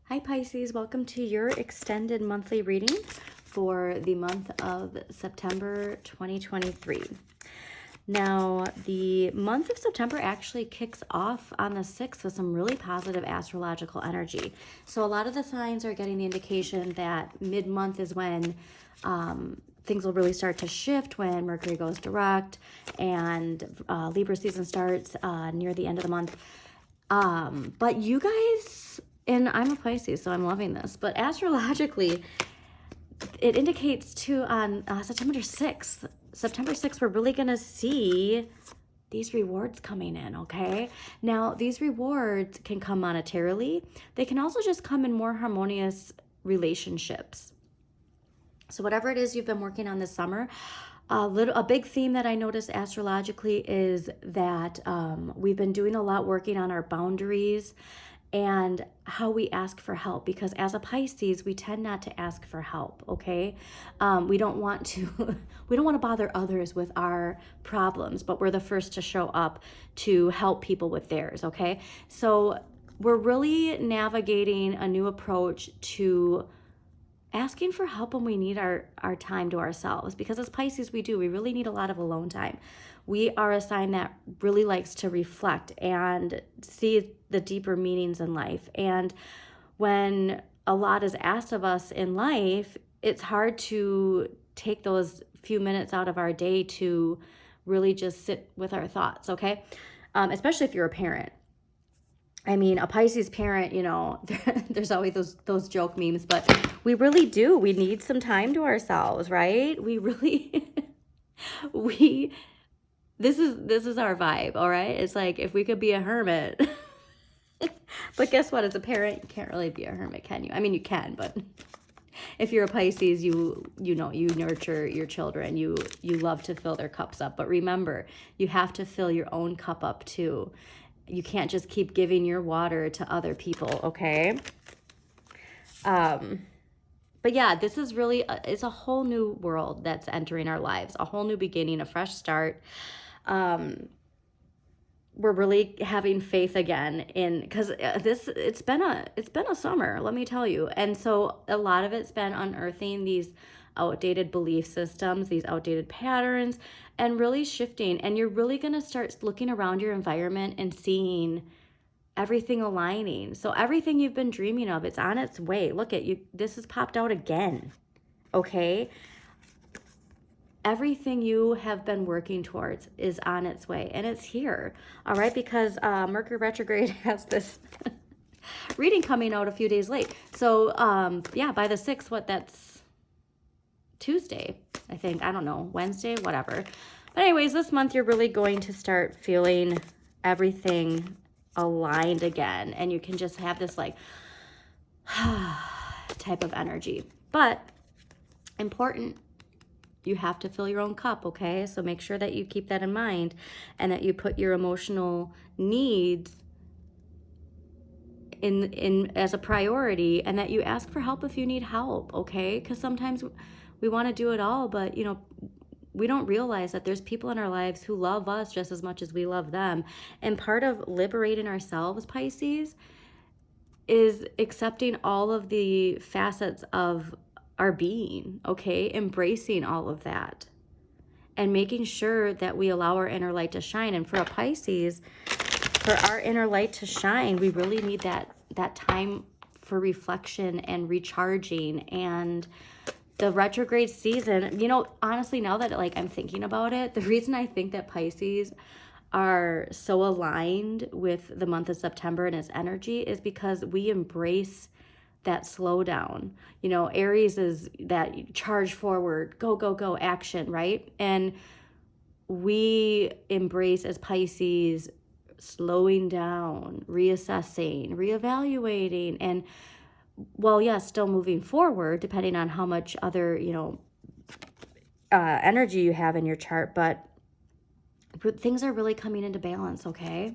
Hi Pisces, welcome to your extended monthly reading for the month of September 2023. Now, the month of September actually kicks off on the 6th with some really positive astrological energy. So a lot of the signs are getting the indication that mid-month is when things will really start to shift, when Mercury goes direct and Libra season starts near the end of the month. But you guys, and I'm a Pisces, so I'm loving this, but astrologically, it indicates too on September 6th, we're really going to see these rewards coming in, okay? Now, these rewards can come monetarily. They can also just come in more harmonious relationships. So whatever it is you've been working on this summer, a big theme that I noticed astrologically is that we've been doing a lot working on our boundaries and how we ask for help, because as a Pisces, we tend not to ask for help, okay? We don't want to bother others with our problems, but we're the first to show up to help people with theirs, okay? So we're really navigating a new approach to asking for help when we need our time to ourselves, because as Pisces, we really need a lot of alone time. We are a sign that really likes to reflect and see the deeper meanings in life. And when a lot is asked of us in life, it's hard to take those few minutes out of our day to really just sit with our thoughts, okay? Especially if you're a parent. I mean, a Pisces parent, you know, there's always those joke memes, but we really do. We need some time to ourselves, right? We really, this is our vibe, all right? It's like if we could be a hermit. But guess what? As a parent, you can't really be a hermit, can you? I mean, you can, but if you're a Pisces, you nurture your children. You love to fill their cups up. But remember, you have to fill your own cup up too. You can't just keep giving your water to other people, okay? But yeah, this is really, it's a whole new world that's entering our lives, a whole new beginning, a fresh start. We're really having faith again because it's been a summer, let me tell you. And so a lot of it's been unearthing these outdated belief systems, these outdated patterns, and really shifting. And you're really going to start looking around your environment and seeing everything aligning. So everything you've been dreaming of, it's on its way. Look at you. This has popped out again. Okay. Everything you have been working towards is on its way, and it's here, all right? Because Mercury retrograde has this reading coming out a few days late. So, yeah, by the 6th, that's Tuesday, I think. I don't know, Wednesday, whatever. But anyways, this month you're really going to start feeling everything aligned again, and you can just have this like type of energy. But important, you have to fill your own cup, okay? So make sure that you keep that in mind and that you put your emotional needs in as a priority, and that you ask for help if you need help, okay? Because sometimes we want to do it all, but you know, we don't realize that there's people in our lives who love us just as much as we love them. And part of liberating ourselves, Pisces, is accepting all of the facets of our being, okay? Embracing all of that and making sure that we allow our inner light to shine. And for a Pisces, for our inner light to shine, we really need that time for reflection and recharging. And the retrograde season, you know, honestly, now that like I'm thinking about it, the reason I think that Pisces are so aligned with the month of September and its energy is because we embrace that slowdown. You know, Aries is that charge forward, go, go, go, action, right? And we embrace as Pisces slowing down, reassessing, reevaluating, and well, yes, still moving forward depending on how much other, you know, energy you have in your chart, but things are really coming into balance, okay?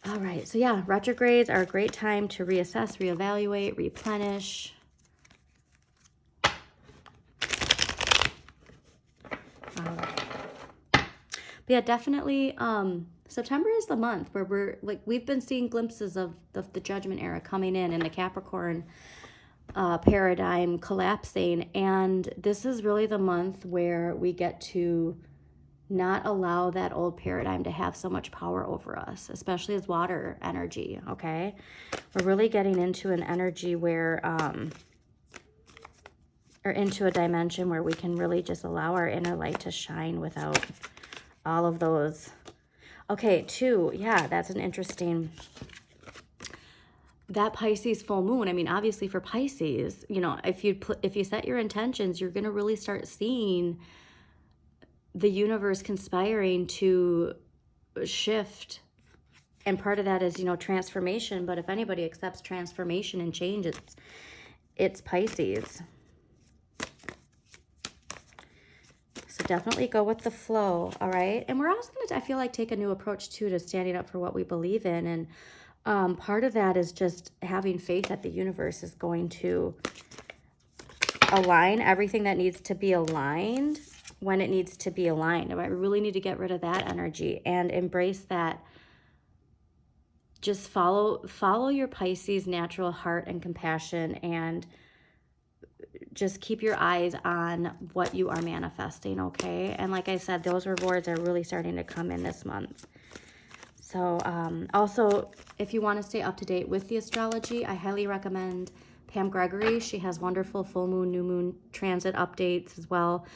All right, so yeah, retrogrades are a great time to reassess, reevaluate, replenish. All right. But yeah, definitely September is the month where we've been seeing glimpses of the Judgment era coming in and the Capricorn paradigm collapsing. And this is really the month where we get to not allow that old paradigm to have so much power over us, especially as water energy, okay? We're really getting into an energy where, or into a dimension where we can really just allow our inner light to shine without all of those. Okay, 2, yeah, that's an interesting, that Pisces full moon. I mean, obviously for Pisces, you know, if you set your intentions, you're going to really start seeing the universe conspiring to shift. And part of that is, you know, transformation. But if anybody accepts transformation and change, it's Pisces. So definitely go with the flow, all right? And we're also going to, I feel like, take a new approach, too, to standing up for what we believe in. And part of that is just having faith that the universe is going to align everything that needs to be aligned when it needs to be aligned. I really need to get rid of that energy and embrace that. Just follow your Pisces natural heart and compassion, and just keep your eyes on what you are manifesting, okay? And like I said, those rewards are really starting to come in this month. So also, if you want to stay up to date with the astrology, I highly recommend Pam Gregory. She has wonderful full moon, new moon transit updates as well.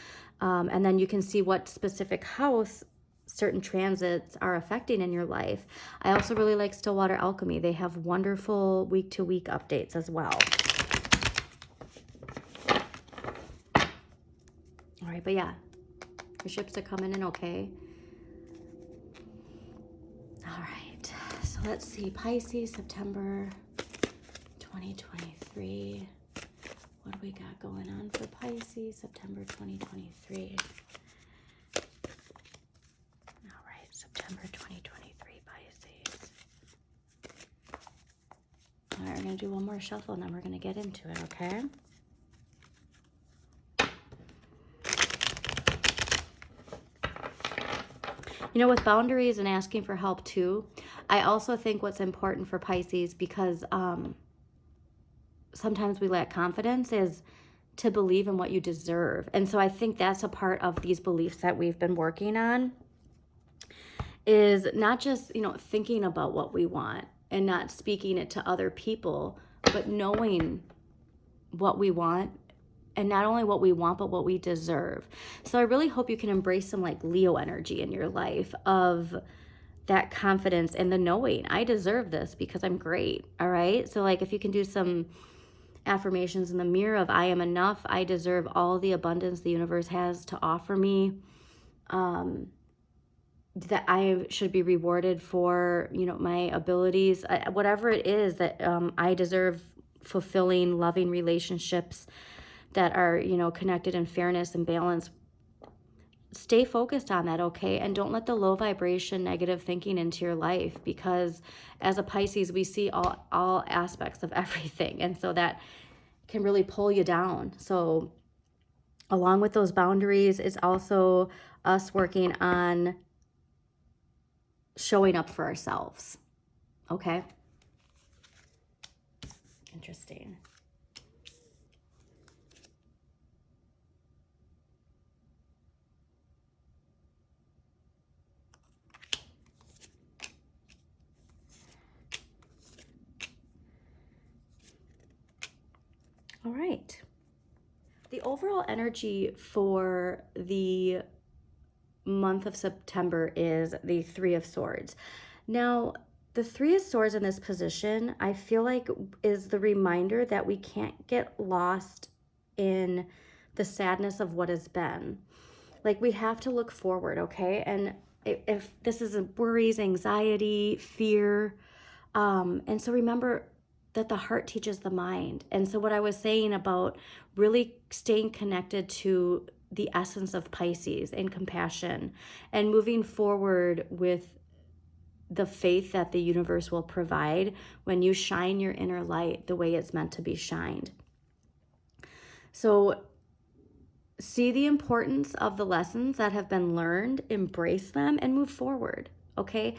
And then you can see what specific house certain transits are affecting in your life. I also really like Stillwater Alchemy. They have wonderful week-to-week updates as well. All right, but yeah, your ships are coming in okay. All right, so let's see, Pisces, September 2023. What do we got going on for Pisces, September 2023? All right, September 2023, Pisces. All right, we're going to do one more shuffle, and then we're going to get into it, okay? You know, with boundaries and asking for help too, I also think what's important for Pisces, because sometimes we lack confidence, is to believe in what you deserve. And so I think that's a part of these beliefs that we've been working on, is not just, you know, thinking about what we want and not speaking it to other people, but knowing what we want. And not only what we want, but what we deserve. So I really hope you can embrace some like Leo energy in your life, of that confidence and the knowing, I deserve this because I'm great. All right. So like if you can do some affirmations in the mirror of I am enough, I deserve all the abundance the universe has to offer me, that I should be rewarded for, you know, my abilities, whatever it is, that I deserve fulfilling, loving relationships that are, you know, connected in fairness and balance. Stay focused on that, okay? And don't let the low vibration negative thinking into your life, because as a Pisces, we see all aspects of everything. And so that can really pull you down. So along with those boundaries is also us working on showing up for ourselves, okay? Interesting. All right. The overall energy for the month of September is the Three of Swords. Now, the Three of Swords in this position, I feel like, is the reminder that we can't get lost in the sadness of what has been. Like, we have to look forward, okay? And if this is worries, anxiety, fear, and so remember that the heart teaches the mind. And so what I was saying about really staying connected to the essence of Pisces and compassion, and moving forward with the faith that the universe will provide when you shine your inner light the way it's meant to be shined. So see the importance of the lessons that have been learned, embrace them, and move forward, okay?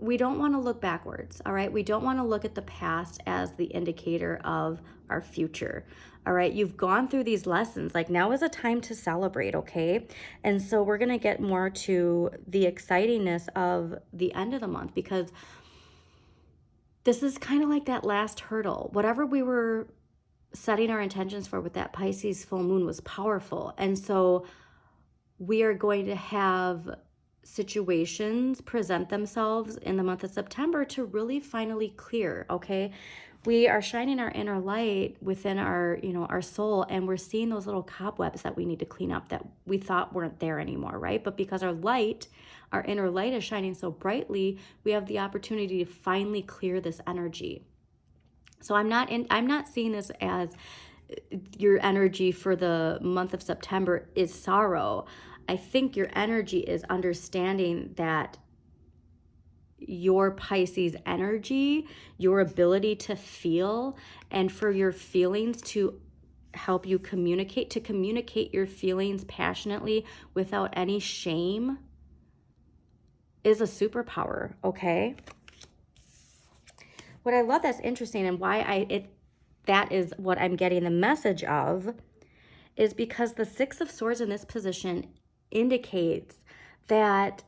We don't want to look backwards, all right? We don't want to look at the past as the indicator of our future, all right? You've gone through these lessons. Like, now is a time to celebrate, okay? And so we're going to get more to the excitingness of the end of the month, because this is kind of like that last hurdle. Whatever we were setting our intentions for with that Pisces full moon was powerful. And so we are going to have situations present themselves in the month of September to really finally clear, okay? We are shining our inner light within our, our soul, and we're seeing those little cobwebs that we need to clean up that we thought weren't there anymore, right? But because our inner light is shining so brightly, we have the opportunity to finally clear this energy. So I'm not seeing this as your energy for the month of September is sorrow. I think your energy is understanding that your Pisces energy, your ability to feel, and for your feelings to help you communicate your feelings passionately without any shame is a superpower, okay? What I love that's interesting, and why that is what I'm getting the message of, is because the Six of Swords in this position indicates that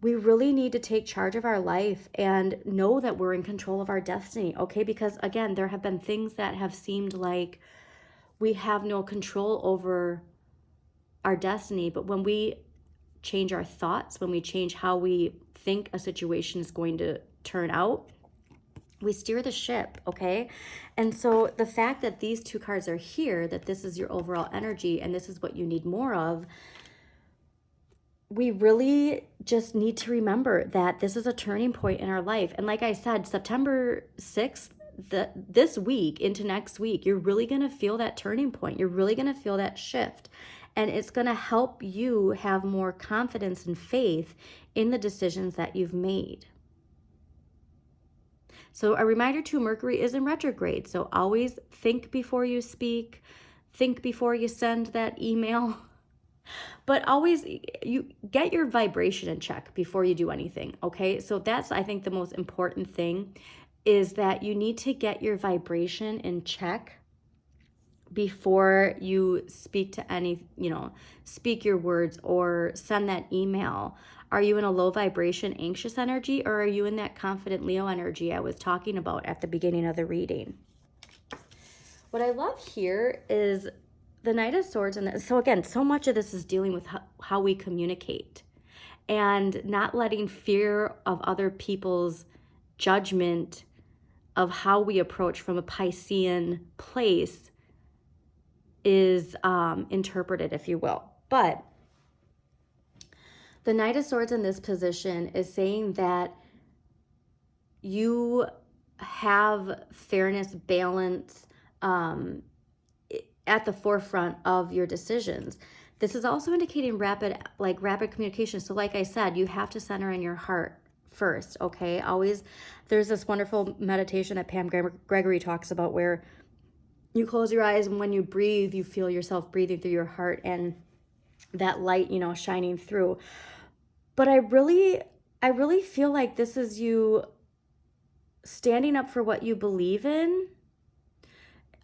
we really need to take charge of our life and know that we're in control of our destiny, okay? Because again, there have been things that have seemed like we have no control over our destiny, but when we change our thoughts, when we change how we think a situation is going to turn out, we steer the ship, okay? And so the fact that these two cards are here, that this is your overall energy and this is what you need more of, we really just need to remember that this is a turning point in our life. And like I said, September 6th, this week into next week, you're really going to feel that turning point. You're really going to feel that shift. And it's going to help you have more confidence and faith in the decisions that you've made. So a reminder too, Mercury is in retrograde. So always think before you speak, think before you send that email. But always, you get your vibration in check before you do anything, okay? So that's, I think, the most important thing, is that you need to get your vibration in check before you speak to any, speak your words or send that email. Are you in a low vibration, anxious energy, or are you in that confident Leo energy I was talking about at the beginning of the reading? What I love here is the Knight of Swords. And so again, so much of this is dealing with how we communicate and not letting fear of other people's judgment of how we approach from a Piscean place is interpreted, if you will. But the Knight of Swords in this position is saying that you have fairness, balance, at the forefront of your decisions. This is also indicating rapid communication. So like I said, you have to center in your heart first, okay? Always, there's this wonderful meditation that Pam Gregory talks about where you close your eyes, and when you breathe, you feel yourself breathing through your heart and that light, shining through. But I really feel like this is you standing up for what you believe in,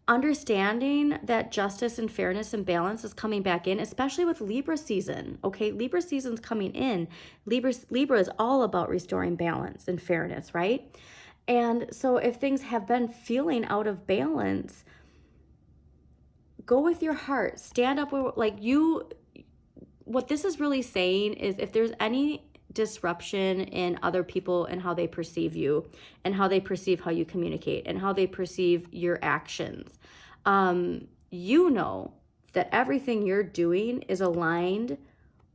understanding that justice and fairness and balance is coming back in, especially with Libra season, okay? Libra season's coming in. Libra is all about restoring balance and fairness, right? And so if things have been feeling out of balance, go with your heart. Stand up, what this is really saying is, if there's any disruption in other people and how they perceive you and how they perceive how you communicate and how they perceive your actions, that everything you're doing is aligned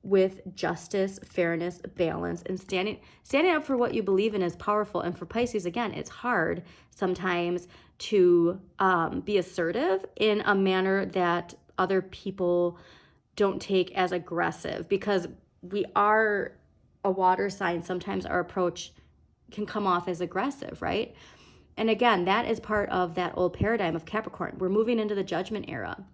with justice, fairness, balance, and standing up for what you believe in is powerful. And for Pisces, again, it's hard sometimes to be assertive in a manner that other people don't take as aggressive, because we are a water sign. Sometimes our approach can come off as aggressive, right? And again, that is part of that old paradigm of Capricorn. We're moving into the judgment era.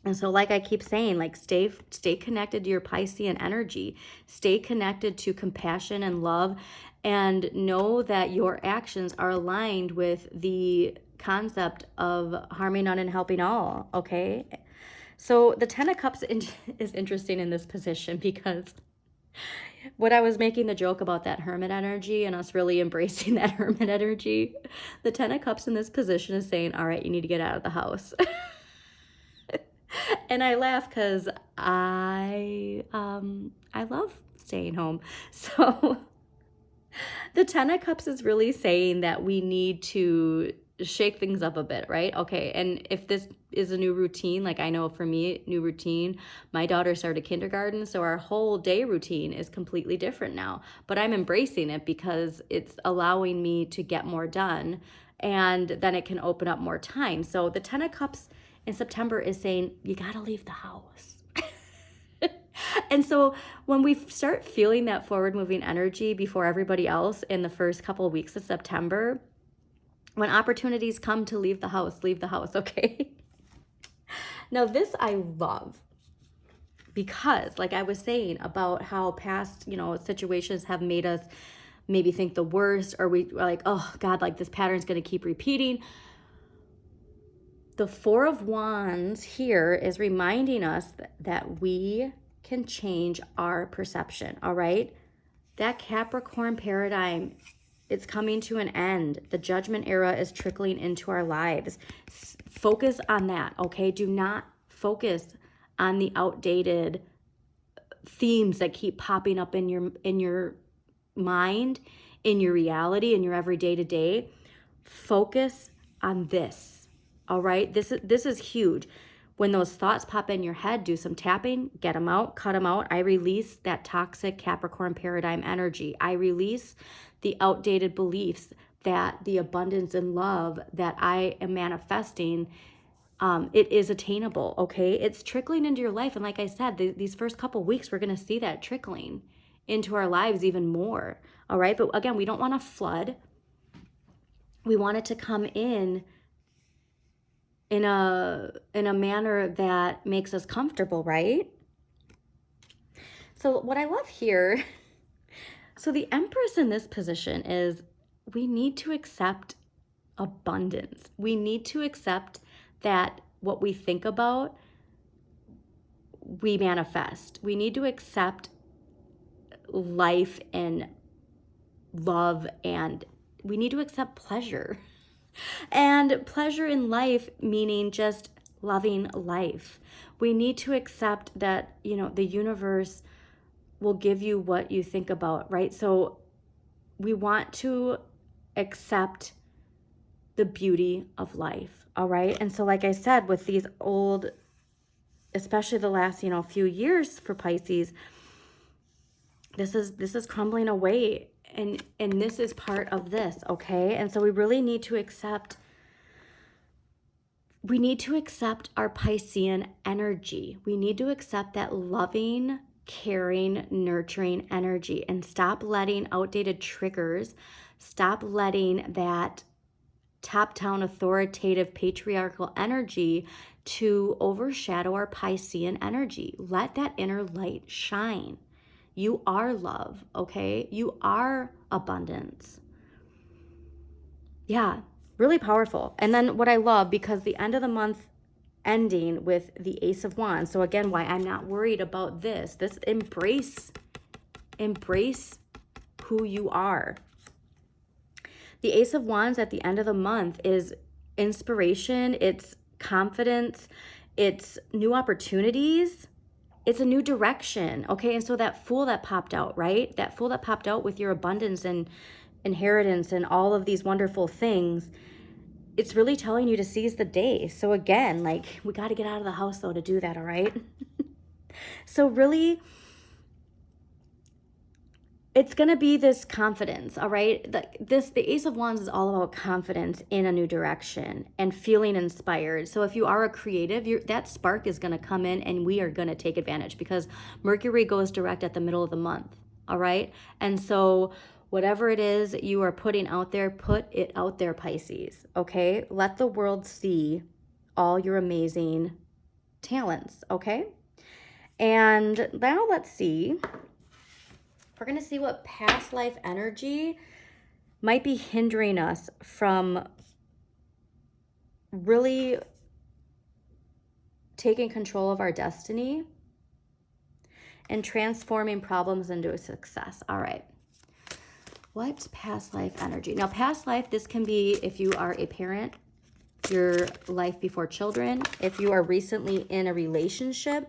And so like I keep saying, like stay connected to your Piscean energy. Stay connected to compassion and love, and know that your actions are aligned with the concept of harming none and helping all, okay? So the Ten of Cups is interesting in this position because when I was making the joke about that hermit energy and us really embracing that hermit energy, the Ten of Cups in this position is saying, all right, you need to get out of the house. And I laugh because I love staying home. So the Ten of Cups is really saying that we need to shake things up a bit, right? Okay, and if this is a new routine, like I know for me, new routine, my daughter started kindergarten, so our whole day routine is completely different now. But I'm embracing it because it's allowing me to get more done, and then it can open up more time. So the Ten of Cups in September is saying, you gotta leave the house. And so when we start feeling that forward moving energy before everybody else in the first couple of weeks of September, when opportunities come to leave the house, okay? Now this I love because like I was saying about how past, situations have made us maybe think the worst, or we're like, oh God, like this pattern's going to keep repeating. The Four of Wands here is reminding us that we can change our perception, all right? That Capricorn paradigm, it's coming to an end. The Judgment era is trickling into our lives. Focus on that, okay? Do not focus on the outdated themes that keep popping up in your mind, in your reality, in your everyday to day. Focus on this, all right? This is huge. When those thoughts pop in your head, do some tapping, get them out, cut them out. I release that toxic Capricorn paradigm energy. I release the outdated beliefs that the abundance and love that I am manifesting, it is attainable, okay? It's trickling into your life. And like I said, these first couple weeks, we're going to see that trickling into our lives even more, all right? But again, we don't want to flood. We want it to come in a manner that makes us comfortable, right? So what I love here, so the Empress in this position is we need to accept abundance. We need to accept that what we think about, we manifest. We need to accept life and love, and we need to accept pleasure. And pleasure in life, meaning just loving life. We need to accept that, the universe will give you what you think about, right? So we want to accept the beauty of life, all right? And so like I said, with these old, especially the last, few years for Pisces, this is crumbling away. And this is part of this, okay? And so we really need to accept our Piscean energy. We need to accept that loving, caring, nurturing energy, and stop letting outdated triggers, stop letting that top-down authoritative patriarchal energy to overshadow our Piscean energy. Let that inner light shine. You are love, okay? You are abundance. Yeah, really powerful. And then what I love, because the end of the month ending with the Ace of Wands. So again, why I'm not worried about this. Embrace who you are. The Ace of Wands at the end of the month is inspiration, it's confidence, it's new opportunities. It's a new direction, okay? And so that Fool that popped out, right? That Fool that popped out with your abundance and inheritance and all of these wonderful things, it's really telling you to seize the day. So again, like, we got to get out of the house, though, to do that, all right? So really, it's going to be this confidence, all right? The Ace of Wands is all about confidence in a new direction and feeling inspired. So if you are a creative, that spark is going to come in, and we are going to take advantage because Mercury goes direct at the middle of the month, all right? And so whatever it is you are putting out there, put it out there, Pisces, okay? Let the world see all your amazing talents, okay? And now let's see. We're going to see what past life energy might be hindering us from really taking control of our destiny and transforming problems into a success. All right. What past life energy? Now, past life, this can be if you are a parent, your life before children. If you are recently in a relationship,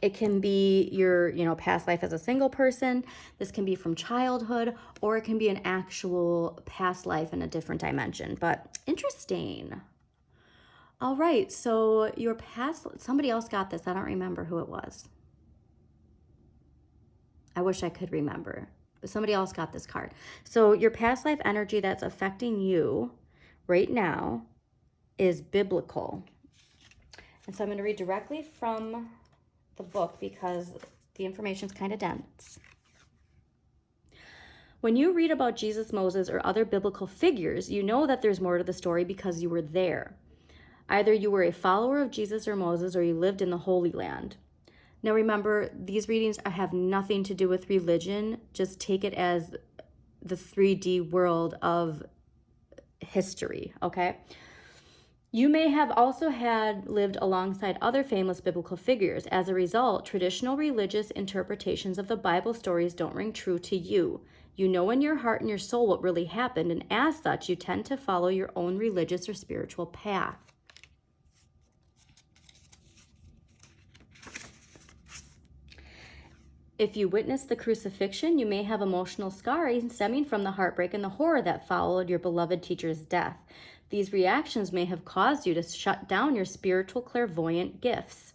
it can be your, past life as a single person. This can be from childhood, or it can be an actual past life in a different dimension. But interesting. All right, so your past, somebody else got this. I don't remember who it was. I wish I could remember, but somebody else got this card. So your past life energy that's affecting you right now is biblical. And so I'm going to read directly from the book because the information is kind of dense. When you read about Jesus, Moses, or other biblical figures, you know that there's more to the story because you were there. Either you were a follower of Jesus or Moses, or you lived in the Holy Land. Now remember, these readings have nothing to do with religion. Just take it as the 3D world of history, okay? You may have also lived alongside other famous biblical figures. As a result, traditional religious interpretations of the Bible stories don't ring true to you. You know in your heart and your soul what really happened, and as such, you tend to follow your own religious or spiritual path. If you witnessed the crucifixion, you may have emotional scarring stemming from the heartbreak and the horror that followed your beloved teacher's death. These reactions may have caused you to shut down your spiritual clairvoyant gifts.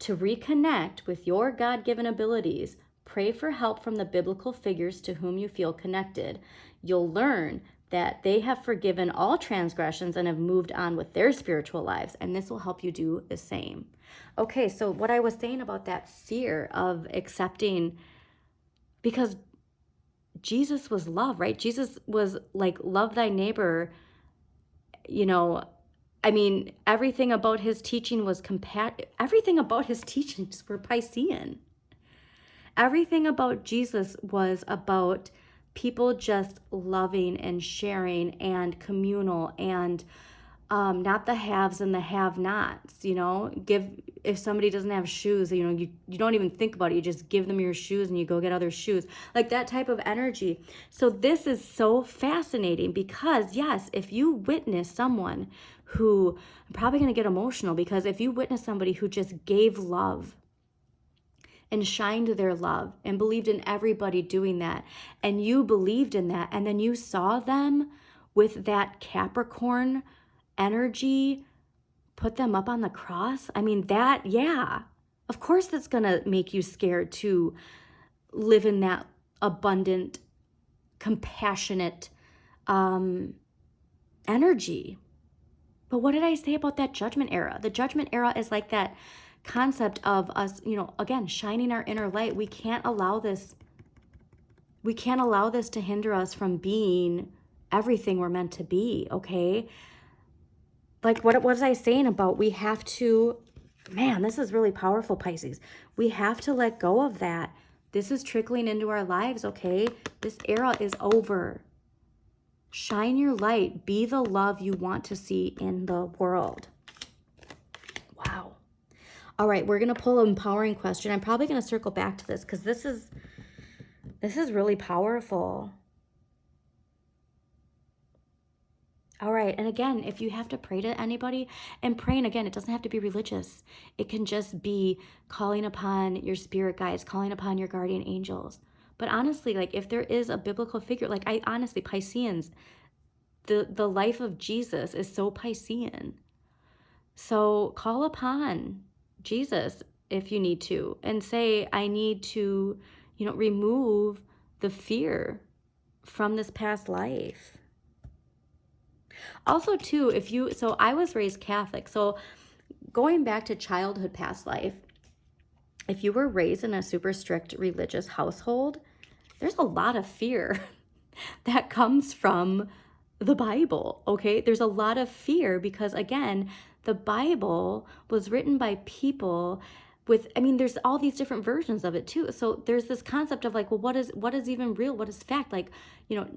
To reconnect with your God-given abilities, pray for help from the biblical figures to whom you feel connected. You'll learn that they have forgiven all transgressions and have moved on with their spiritual lives, and this will help you do the same. Okay, so what I was saying about that fear of accepting, because Jesus was love, right? Jesus was like, love thy neighbor. Everything about his teaching was everything about his teachings were Piscean. Everything about Jesus was about people just loving and sharing and communal and not the haves and the have-nots, if somebody doesn't have shoes, you don't even think about it. You just give them your shoes and you go get other shoes, like that type of energy. So this is so fascinating because, yes, if you witness someone who, I'm probably going to get emotional, because if you witness somebody who just gave love and shined their love and believed in everybody doing that, and you believed in that, and then you saw them with that Capricorn energy, put them up on the cross. Of course that's going to make you scared to live in that abundant, compassionate energy. But what did I say about that judgment era? The judgment era is like that concept of us, again, shining our inner light. We can't allow this to hinder us from being everything we're meant to be, okay? Like, what was I saying about we have to, man, this is really powerful, Pisces. We have to let go of that. This is trickling into our lives, okay? This era is over. Shine your light. Be the love you want to see in the world. Wow. All right, we're going to pull an empowering question. I'm probably going to circle back to this because this is really powerful. All right, and again, if you have to pray to anybody, and praying, again, it doesn't have to be religious. It can just be calling upon your spirit guides, calling upon your guardian angels. But honestly, like, if there is a biblical figure, like, Pisceans, the life of Jesus is so Piscean. So call upon Jesus if you need to, and say, I need to, remove the fear from this past life. Also, too, so I was raised Catholic. So going back to childhood past life, if you were raised in a super strict religious household, there's a lot of fear that comes from the Bible, okay? There's a lot of fear because, again, The Bible was written by people with, I mean, there's all these different versions of it too. So there's this concept of like, well, what is even real? What is fact? Like, you know,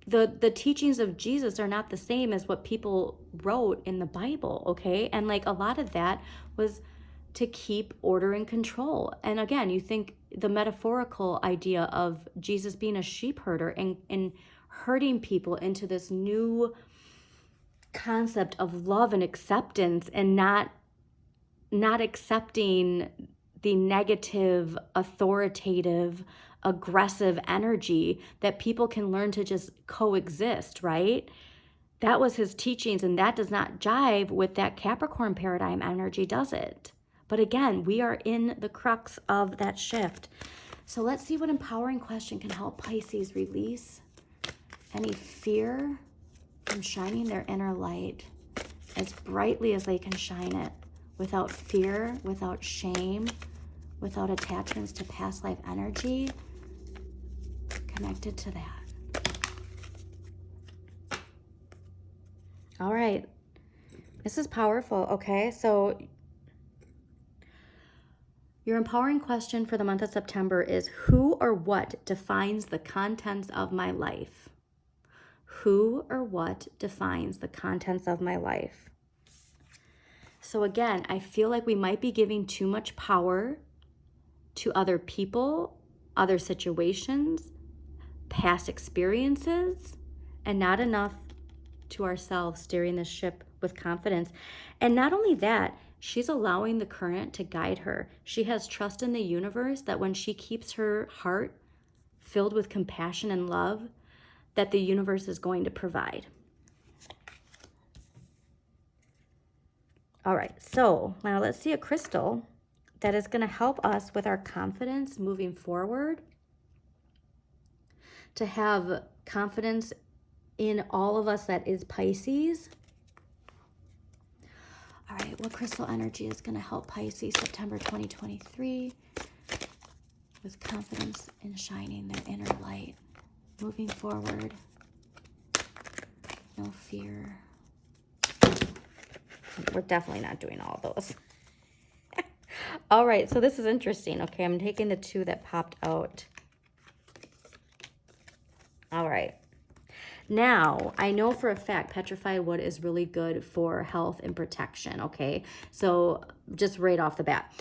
the teachings of Jesus are not the same as what people wrote in the Bible, okay? And like a lot of that was to keep order and control. And again, you think the metaphorical idea of Jesus being a sheep herder and herding people into this new concept of love and acceptance, and not accepting the negative, authoritative, aggressive energy, that people can learn to just coexist, right? That was his teachings, and that does not jive with that Capricorn paradigm energy, does it? But again, we are in the crux of that shift. So let's see what empowering question can help Pisces release any fear from shining their inner light as brightly as they can shine it, without fear, without shame, without attachments to past life energy, connected to that. All right. This is powerful, okay? So your empowering question for the month of September is, who or what defines the contents of my life? Who or what defines the contents of my life? So again, I feel like we might be giving too much power to other people, other situations, past experiences, and not enough to ourselves, steering the ship with confidence. And not only that, she's allowing the current to guide her. She has trust in the universe that when she keeps her heart filled with compassion and love, that the universe is going to provide. All right, so now let's see a crystal that is going to help us with our confidence moving forward, to have confidence in all of us that is Pisces. All right, what crystal energy is going to help Pisces September 2023 with confidence in shining their inner light, moving forward, no fear. We're definitely not doing all those. All right, so this is interesting. Okay, I'm taking the two that popped out. All right. Now, I know for a fact petrified wood is really good for health and protection, okay? So just right off the bat.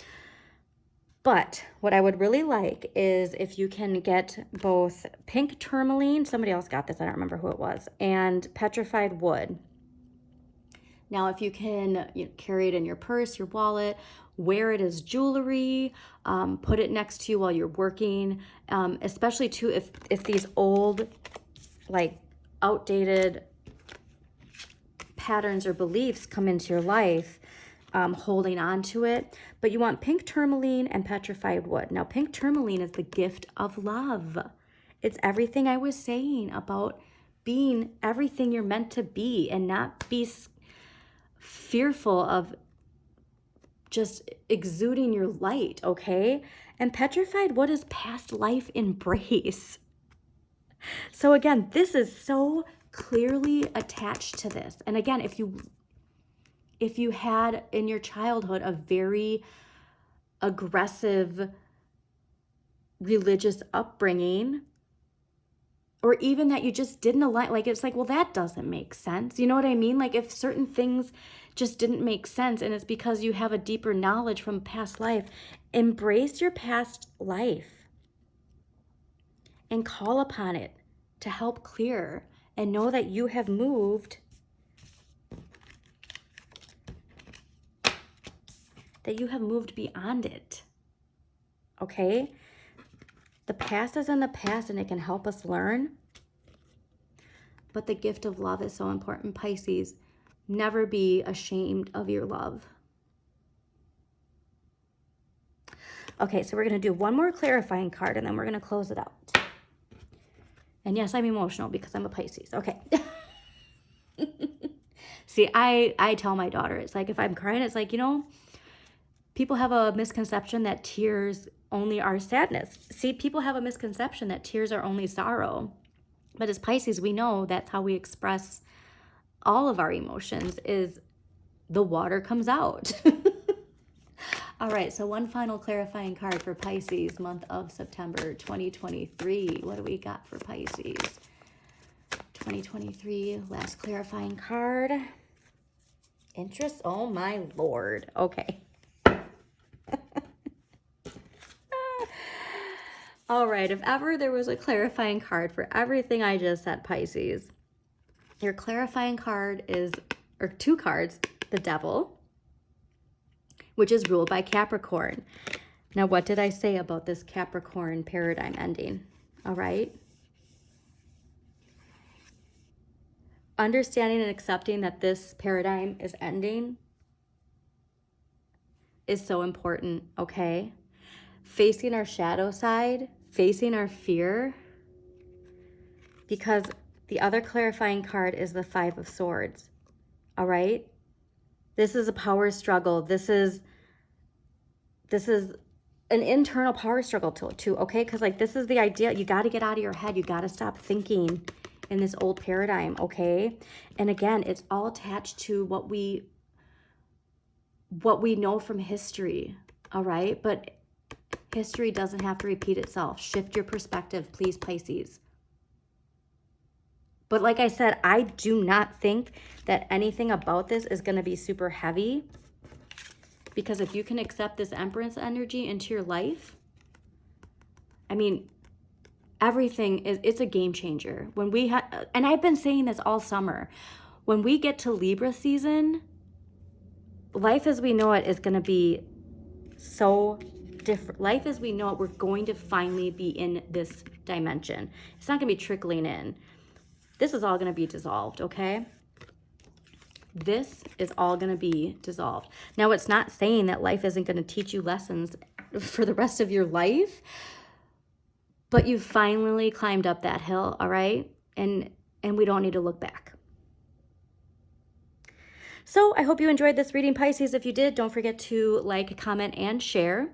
But what I would really like is if you can get both pink tourmaline, somebody else got this, I don't remember who it was, and petrified wood. Now, if you can carry it in your purse, your wallet, wear it as jewelry, put it next to you while you're working, especially too if these old, like outdated patterns or beliefs come into your life, holding on to it. But you want pink tourmaline and petrified wood. Now, pink tourmaline is the gift of love. It's everything I was saying about being everything you're meant to be and not be fearful of just exuding your light, okay? And petrified wood is past life embrace. So again, this is so clearly attached to this. And again, if you had in your childhood a very aggressive religious upbringing, or even that you just didn't align, like it's like, well, that doesn't make sense. You know what I mean? Like if certain things just didn't make sense and it's because you have a deeper knowledge from past life, embrace your past life and call upon it to help clear, and know that you have moved, beyond it, okay? The past is in the past and it can help us learn, but the gift of love is so important, Pisces. Never be ashamed of your love. Okay, so we're going to do one more clarifying card and then we're going to close it out. And yes, I'm emotional because I'm a Pisces. Okay. See, I tell my daughter, it's like if I'm crying, it's like, people have a misconception that tears only are sadness. See, people have a misconception that tears are only sorrow. But as Pisces, we know that's how we express all of our emotions, is the water comes out. All right, so one final clarifying card for Pisces, month of September 2023. What do we got for Pisces? 2023, last clarifying card. Interest, oh my Lord. Okay. All right, if ever there was a clarifying card for everything I just said, Pisces, your clarifying card is, or two cards, the Devil, which is ruled by Capricorn. Now, what did I say about this Capricorn paradigm ending? All right. Understanding and accepting that this paradigm is ending is so important, okay? Facing our shadow side, facing our fear, because the other clarifying card is the Five of Swords, all right? This is a power struggle. This is an internal power struggle too, okay? Because like this is the idea. You got to get out of your head. You got to stop thinking in this old paradigm, okay? And again, it's all attached to what we know from history, all right? But history doesn't have to repeat itself. Shift your perspective, please, Pisces. But like I said, I do not think that anything about this is going to be super heavy, because if you can accept this Empress energy into your life, I mean, everything is, it's a game changer. When we have, and I've been saying this all summer, when we get to Libra season, life as we know it is going to be so different. Life as we know it, we're going to finally be in this dimension. It's not going to be trickling in. This is all going to be dissolved, okay? This is all going to be dissolved. Now, it's not saying that life isn't going to teach you lessons for the rest of your life, but you've finally climbed up that hill, all right? And we don't need to look back. So I hope you enjoyed this reading, Pisces. If you did, don't forget to like, comment, and share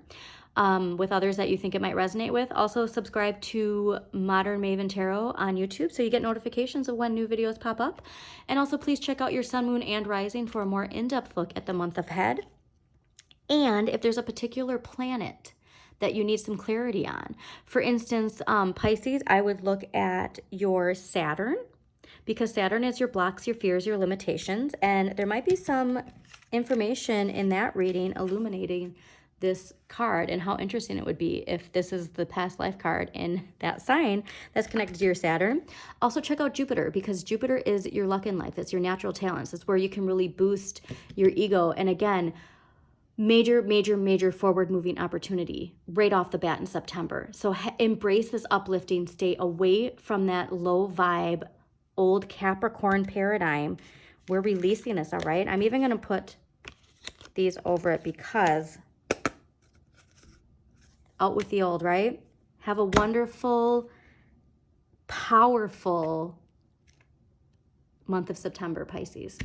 with others that you think it might resonate with. Also, subscribe to Modern Maven Tarot on YouTube so you get notifications of when new videos pop up. And also, please check out your Sun, Moon, and Rising for a more in-depth look at the month ahead. And if there's a particular planet that you need some clarity on, for instance, Pisces, I would look at your Saturn, because Saturn is your blocks, your fears, your limitations, and there might be some information in that reading illuminating this card and how interesting it would be if this is the past life card in that sign that's connected to your Saturn. Also check out Jupiter, because Jupiter is your luck in life. It's your natural talents. It's where you can really boost your ego. And again, major, major, major forward moving opportunity right off the bat in September. So embrace this uplifting state away from that low vibe, old Capricorn paradigm. We're releasing this, all right? I'm even going to put these over it because out with the old, right? Have a wonderful, powerful month of September, Pisces.